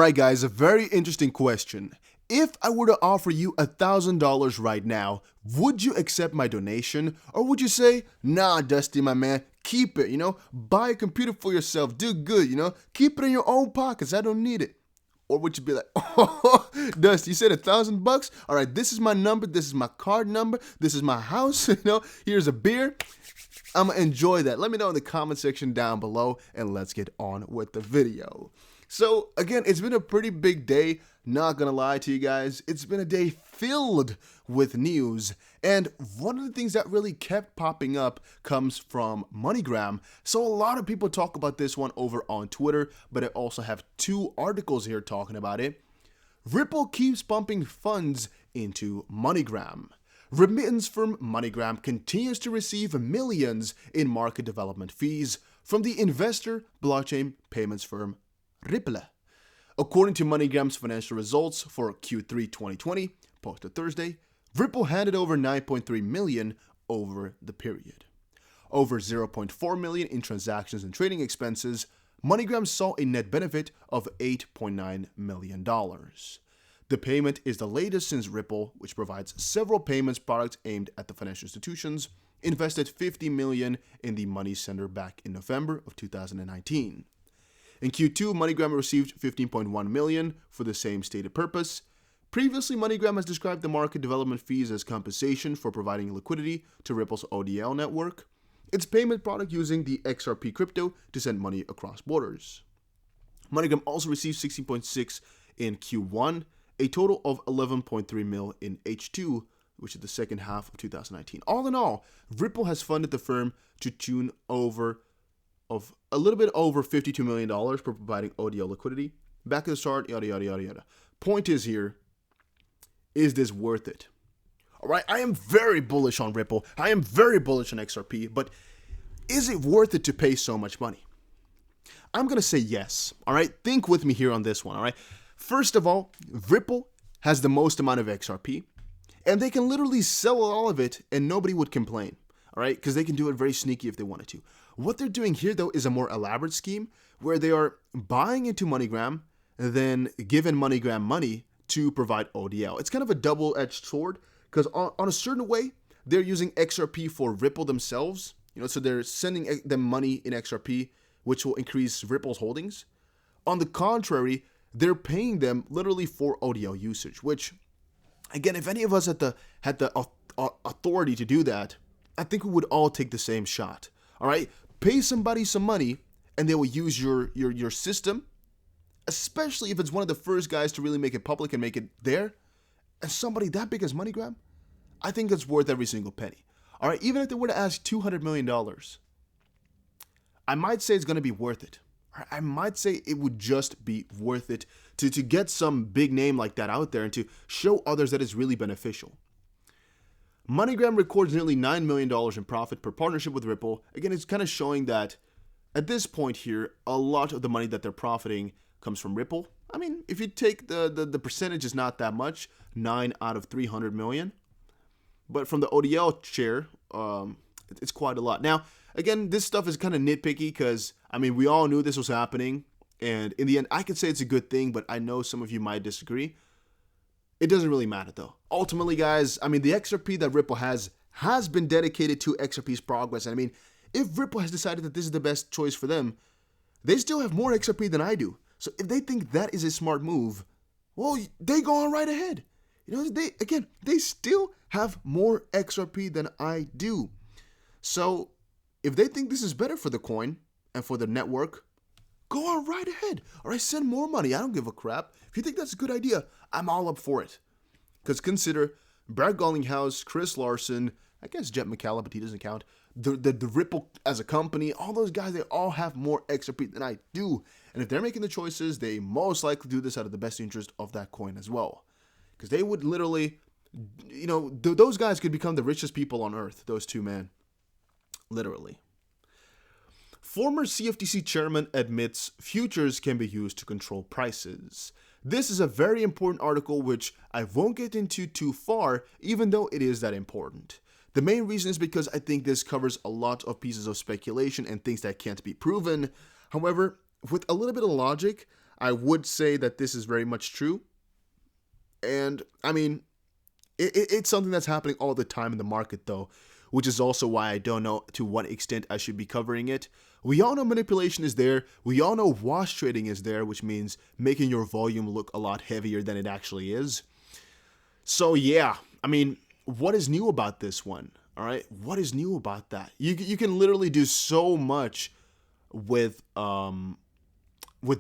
Alright guys, a very interesting question. If I were to offer you $1,000 right now, would you accept my donation? Or would you say, nah, Dusty, my man, keep it, buy a computer for yourself, do good, keep it in your own pockets, I don't need it. Or would you be like, oh, Dusty, you said $1,000? All right, this is my number, this is my card number, this is my house, here's a beer. I'm gonna enjoy that. Let me know in the comment section down below, and let's get on with the video. So again, it's been a pretty big day, not gonna lie to you guys. It's been a day filled with news, and one of the things that really kept popping up comes from MoneyGram. So a lot of people talk about this one over on Twitter, but I also have two articles here talking about it. Ripple keeps pumping funds into MoneyGram. Remittance firm MoneyGram continues to receive millions in market development fees from the investor blockchain payments firm Ripple. According to MoneyGram's financial results for Q3 2020, posted Thursday, Ripple handed over $9.3 million over the period. Over $0.4 million in transactions and trading expenses, MoneyGram saw a net benefit of $8.9 million. The payment is the latest since Ripple, which provides several payments products aimed at the financial institutions, invested $50 million in the money center back in November of 2019. In Q2, MoneyGram received $15.1 million for the same stated purpose. Previously, MoneyGram has described the market development fees as compensation for providing liquidity to Ripple's ODL network, its payment product using the XRP crypto to send money across borders. MoneyGram also received $16.6 in Q1, a total of $11.3 million in H2, which is the second half of 2019. All in all, Ripple has funded the firm to tune of a little bit over $52 million for providing ODL liquidity. Back at the start, yada, yada, yada, yada. Point is here, is this worth it? All right, I am very bullish on Ripple. I am very bullish on XRP, but is it worth it to pay so much money? I'm going to say yes, all right? Think with me here on this one, all right? First of all, Ripple has the most amount of XRP, and they can literally sell all of it and nobody would complain, all right? Because they can do it very sneaky if they wanted to. What they're doing here, though, is a more elaborate scheme where they are buying into MoneyGram, then giving MoneyGram money to provide ODL. It's kind of a double-edged sword because on a certain way, they're using XRP for Ripple themselves. So they're sending them money in XRP, which will increase Ripple's holdings. On the contrary, they're paying them literally for ODL usage, which, again, if any of us had the authority to do that, I think we would all take the same shot. All right, pay somebody some money, and they will use your system, especially if it's one of the first guys to really make it public and make it there. And somebody that big as MoneyGram, I think that's worth every single penny. All right, even if they were to ask $200 million, I might say it's going to be worth it. I might say it would just be worth it to get some big name like that out there and to show others that it's really beneficial. MoneyGram records nearly $9 million in profit per partnership with Ripple. Again, it's kind of showing that at this point here, a lot of the money that they're profiting comes from Ripple. I mean, if you take the percentage is not that much, 9 out of 300 million. But from the ODL share, it's quite a lot. Now, again, this stuff is kind of nitpicky because, I mean, we all knew this was happening. And in the end, I could say it's a good thing, but I know some of you might disagree. It doesn't really matter, though. Ultimately, guys, I mean, the XRP that Ripple has been dedicated to XRP's progress. And I mean, if Ripple has decided that this is the best choice for them, they still have more XRP than I do. So if they think that is a smart move, well, they go on right ahead. They still have more XRP than I do. So if they think this is better for the coin and for the network, go on right ahead. All right, send more money. I don't give a crap. If you think that's a good idea, I'm all up for it. Because consider Brad Garlinghouse, Chris Larson, I guess Jet McCallum, but he doesn't count. The Ripple as a company, all those guys, they all have more XRP than I do. And if they're making the choices, they most likely do this out of the best interest of that coin as well. Because they would literally, those guys could become the richest people on earth, those two men. Literally. Former CFTC chairman admits futures can be used to control prices. This is a very important article which I won't get into too far, even though it is that important. The main reason is because I think this covers a lot of pieces of speculation and things that can't be proven. However, with a little bit of logic, I would say that this is very much true. And I mean, it's something that's happening all the time in the market, though, which is also why I don't know to what extent I should be covering it. We all know manipulation is there. We all know wash trading is there, which means making your volume look a lot heavier than it actually is. So yeah, I mean, what is new about this one? All right, what is new about that? You can literally do so much with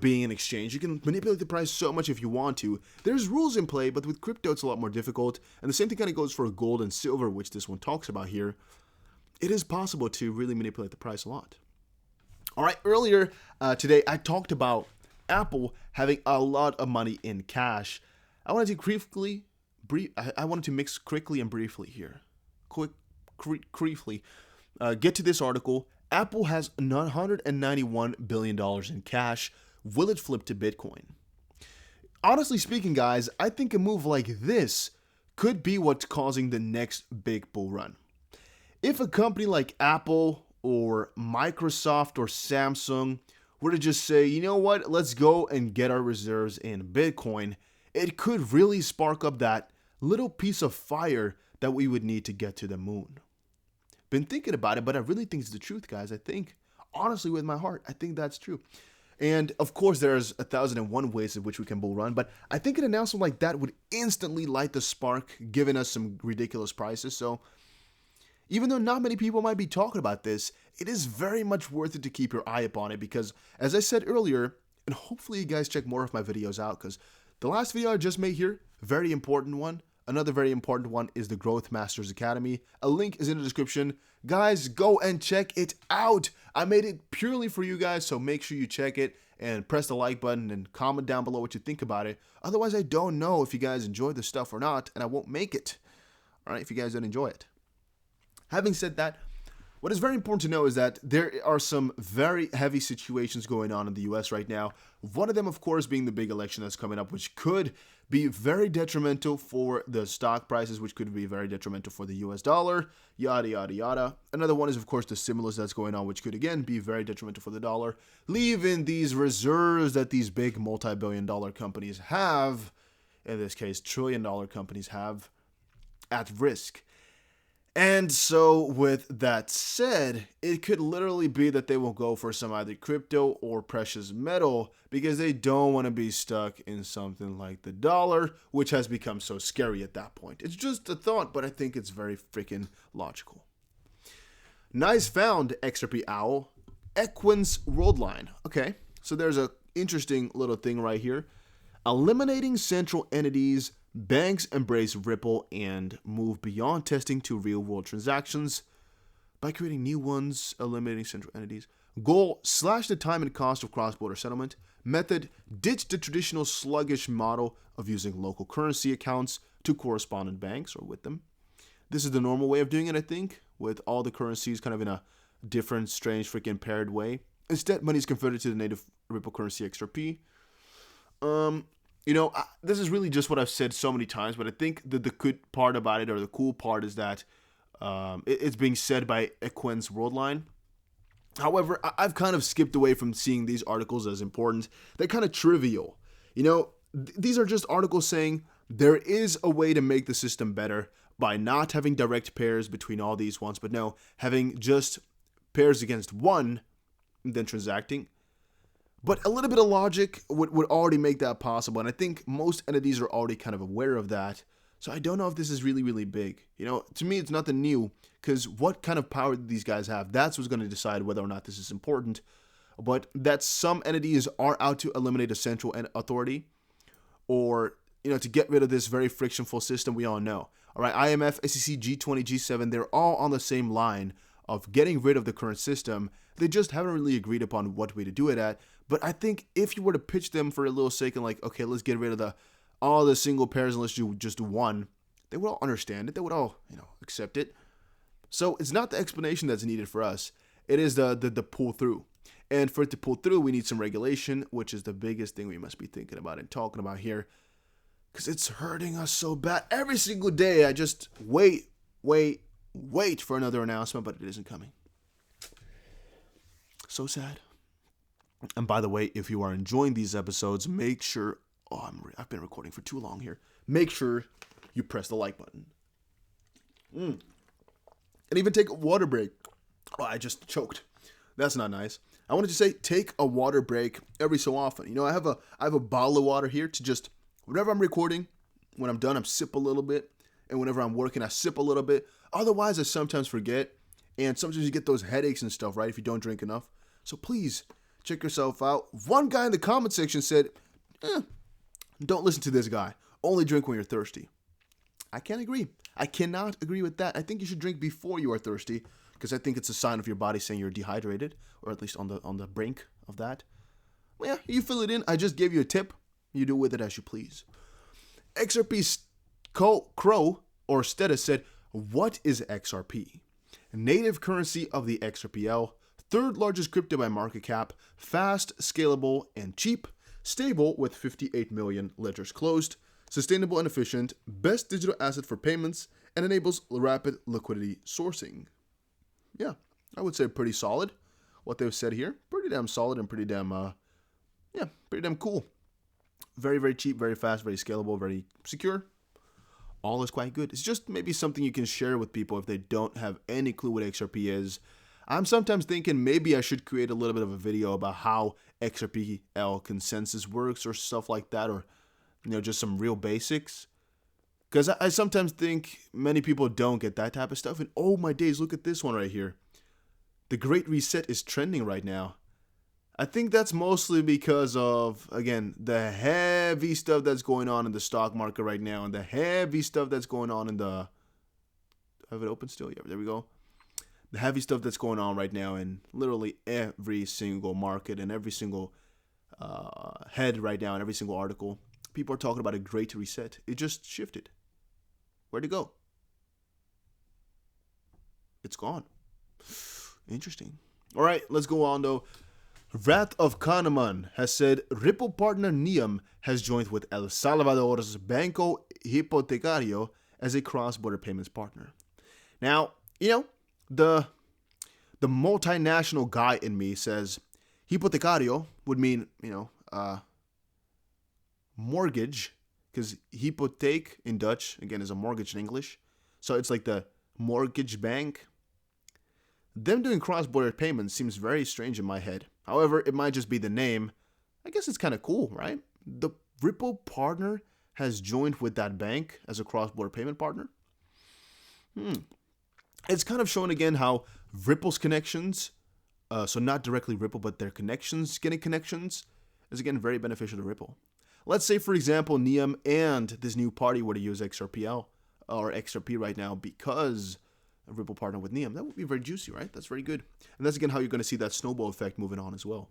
being an exchange. You can manipulate the price so much if you want to. There's rules in play, but with crypto it's a lot more difficult. And the same thing kind of goes for gold and silver, which this one talks about here. It is possible to really manipulate the price a lot. All right, earlier today I talked about Apple having a lot of money in cash. I wanted to mix quickly and briefly here. Briefly. Get to this article. Apple has $991 billion in cash. Will it flip to Bitcoin? Honestly speaking, guys, I think a move like this could be what's causing the next big bull run. If a company like Apple or Microsoft or Samsung were to just say, you know what, let's go and get our reserves in Bitcoin, it could really spark up that little piece of fire that we would need to get to the moon. Been thinking about it, but I really think it's the truth, guys. I think, honestly, with my heart, I think that's true. And of course, there's 1,001 ways in which we can bull run, but I think an announcement like that would instantly light the spark, giving us some ridiculous prices. So even though not many people might be talking about this, it is very much worth it to keep your eye upon it because, as I said earlier, and hopefully you guys check more of my videos out because the last video I just made here, very important one. Another very important one is the Growth Masters Academy. A link is in the description. Guys, go and check it out. I made it purely for you guys, so make sure you check it and press the like button and comment down below what you think about it. Otherwise, I don't know if you guys enjoy the stuff or not, and I won't make it. All right, if you guys don't enjoy it. Having said that, what is very important to know is that there are some very heavy situations going on in the US right now. One of them, of course, being the big election that's coming up, which could be very detrimental for the stock prices, which could be very detrimental for the US dollar, yada, yada, yada. Another one is, of course, the stimulus that's going on, which could, again, be very detrimental for the dollar, leaving these reserves that these big multi-billion-dollar companies have, in this case, trillion-dollar companies have, at risk. And so with that said, it could literally be that they will go for some either crypto or precious metal because they don't want to be stuck in something like the dollar, which has become so scary at that point. It's just a thought, but I think it's very freaking logical. Nice found, XRP Owl. Equins Worldline. Okay, so there's a interesting little thing right here. Eliminating central entities. Banks embrace Ripple and move beyond testing to real-world transactions by creating new ones, eliminating central entities. Goal, slash the time and cost of cross-border settlement. Method, ditch the traditional sluggish model of using local currency accounts to correspondent banks or with them. This is the normal way of doing it, I think, with all the currencies kind of in a different, strange, freaking paired way. Instead, money is converted to the native Ripple currency XRP. You know, this is really just what I've said so many times, but I think that the good part about it, or the cool part, is that it's being said by Equins Worldline. However, I've kind of skipped away from seeing these articles as important. They're kind of trivial. You know, these are just articles saying there is a way to make the system better by not having direct pairs between all these ones, but no, having just pairs against one, and then transacting. But a little bit of logic would already make that possible, and I think most entities are already kind of aware of that. So I don't know if this is really, really big. You know, to me, it's nothing new, because what kind of power do these guys have? That's what's going to decide whether or not this is important. But that some entities are out to eliminate a central authority, or, you know, to get rid of this very frictionful system, we all know. All right, IMF, SEC, G20, G7, they're all on the same line of getting rid of the current system. They just haven't really agreed upon what way to do it at. But I think if you were to pitch them for a little second, like, okay, let's get rid of all the single pairs and let's just do one, they would all understand it. They would all, you know, accept it. So it's not the explanation that's needed for us. It is the pull through. And for it to pull through, we need some regulation, which is the biggest thing we must be thinking about and talking about here. Because it's hurting us so bad. Every single day, I just wait for another announcement, but it isn't coming. So sad. And by the way, if you are enjoying these episodes, make sure, I've been recording for too long here. Make sure you press the like button. And even take a water break. Oh, I just choked. That's not nice. I wanted to say take a water break every so often. You know, I have a bottle of water here to just, whenever I'm recording, when I'm done, I sip a little bit. And whenever I'm working, I sip a little bit. Otherwise, I sometimes forget. And sometimes you get those headaches and stuff, right, if you don't drink enough. So please, check yourself out. One guy in the comment section said, don't listen to this guy. Only drink when you're thirsty. I can't agree. I cannot agree with that. I think you should drink before you are thirsty, because I think it's a sign of your body saying you're dehydrated, or at least on the brink of that. Well, yeah, you fill it in. I just gave you a tip. You do with it as you please. XRP's Crow or Status said, what is XRP? Native currency of the XRPL, third largest crypto by market cap, fast, scalable, and cheap, stable with 58 million ledgers closed, sustainable and efficient, best digital asset for payments, and enables rapid liquidity sourcing. Yeah, I would say pretty solid. What they've said here, pretty damn solid and pretty damn cool. Very, very cheap, very fast, very scalable, very secure. All is quite good. It's just maybe something you can share with people if they don't have any clue what XRP is. I'm sometimes thinking maybe I should create a little bit of a video about how XRPL consensus works or stuff like that, or just some real basics. Because I sometimes think many people don't get that type of stuff. And oh my days, look at this one right here. The Great Reset is trending right now. I think that's mostly because of, again, the heavy stuff that's going on in the stock market right now, and the heavy stuff that's going on in the... Have it open still? Yeah, there we go. The heavy stuff that's going on right now in literally every single market and every single head right now, and every single article. People are talking about a great reset. It just shifted. Where'd it go? It's gone. Interesting. All right, let's go on though. Wrath of Kahneman has said Ripple partner Niam has joined with El Salvador's Banco Hipotecario as a cross-border payments partner. Now, the multinational guy in me says hipotecario would mean, mortgage, because hypotheek in Dutch, again, is a mortgage in English. So it's like the mortgage bank. Them doing cross-border payments seems very strange in my head. However, it might just be the name. I guess it's kind of cool, right? The Ripple partner has joined with that bank as a cross-border payment partner. It's kind of showing again how Ripple's connections, so not directly Ripple, but their connections, getting connections, is again very beneficial to Ripple. Let's say, for example, Niam and this new party were to use XRPL or XRP right now because Ripple partner with Niam. That would be very juicy, right? That's very good. And that's again how you're going to see that snowball effect moving on as well.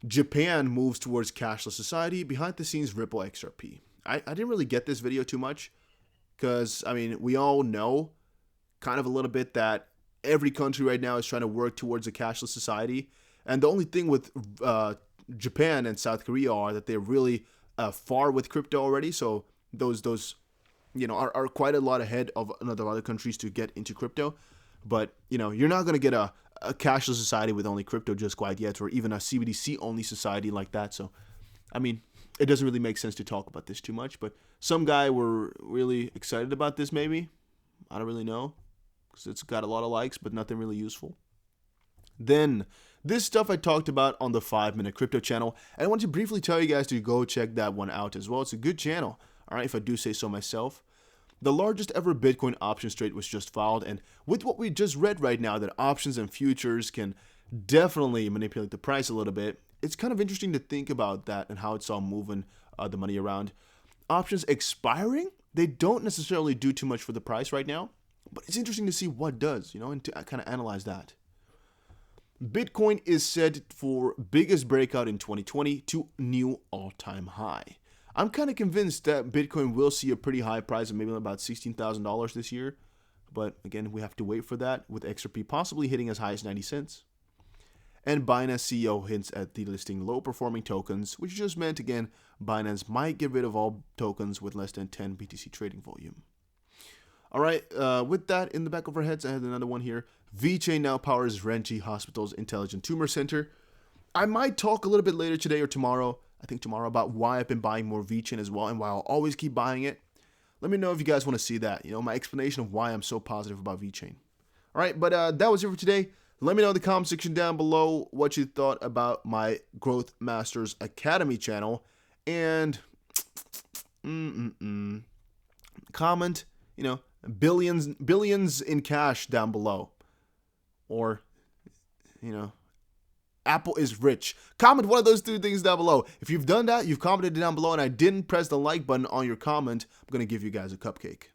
Japan moves towards cashless society. Behind the scenes, Ripple XRP. I didn't really get this video too much because, we all know kind of a little bit that every country right now is trying to work towards a cashless society. And the only thing with Japan and South Korea are that they're really far with crypto already. So those are quite a lot ahead of other countries to get into crypto. But, you're not going to get a cashless society with only crypto just quite yet, or even a CBDC only society like that. So, it doesn't really make sense to talk about this too much. But some guy were really excited about this maybe. I don't really know, because it's got a lot of likes, but nothing really useful. Then, this stuff I talked about on the 5-Minute Crypto channel. And I want to briefly tell you guys to go check that one out as well. It's a good channel. All right, if I do say so myself. The largest ever Bitcoin options trade was just filed, and with what we just read right now, that options and futures can definitely manipulate the price a little bit, it's kind of interesting to think about that and how it's all moving the money around. Options expiring, they don't necessarily do too much for the price right now, but it's interesting to see what does, and to kind of analyze that. Bitcoin is set for biggest breakout in 2020 to new all-time high. I'm kind of convinced that Bitcoin will see a pretty high price of maybe about $16,000 this year. But again, we have to wait for that, with XRP possibly hitting as high as 90 cents. And Binance CEO hints at delisting low-performing tokens, which just meant, again, Binance might get rid of all tokens with less than 10 BTC trading volume. All right, with that in the back of our heads, I had another one here. VeChain now powers Renchi Hospital's Intelligent Tumor Center. I might talk a little bit later today or tomorrow, I think tomorrow, about why I've been buying more VeChain as well and why I'll always keep buying it. Let me know if you guys want to see that, my explanation of why I'm so positive about VeChain. All right, but that was it for today. Let me know in the comment section down below what you thought about my Growth Masters Academy channel. And comment, billions in cash down below. Or, Apple is rich. Comment one of those two things down below. If you've done that, you've commented down below, and I didn't press the like button on your comment, I'm going to give you guys a cupcake.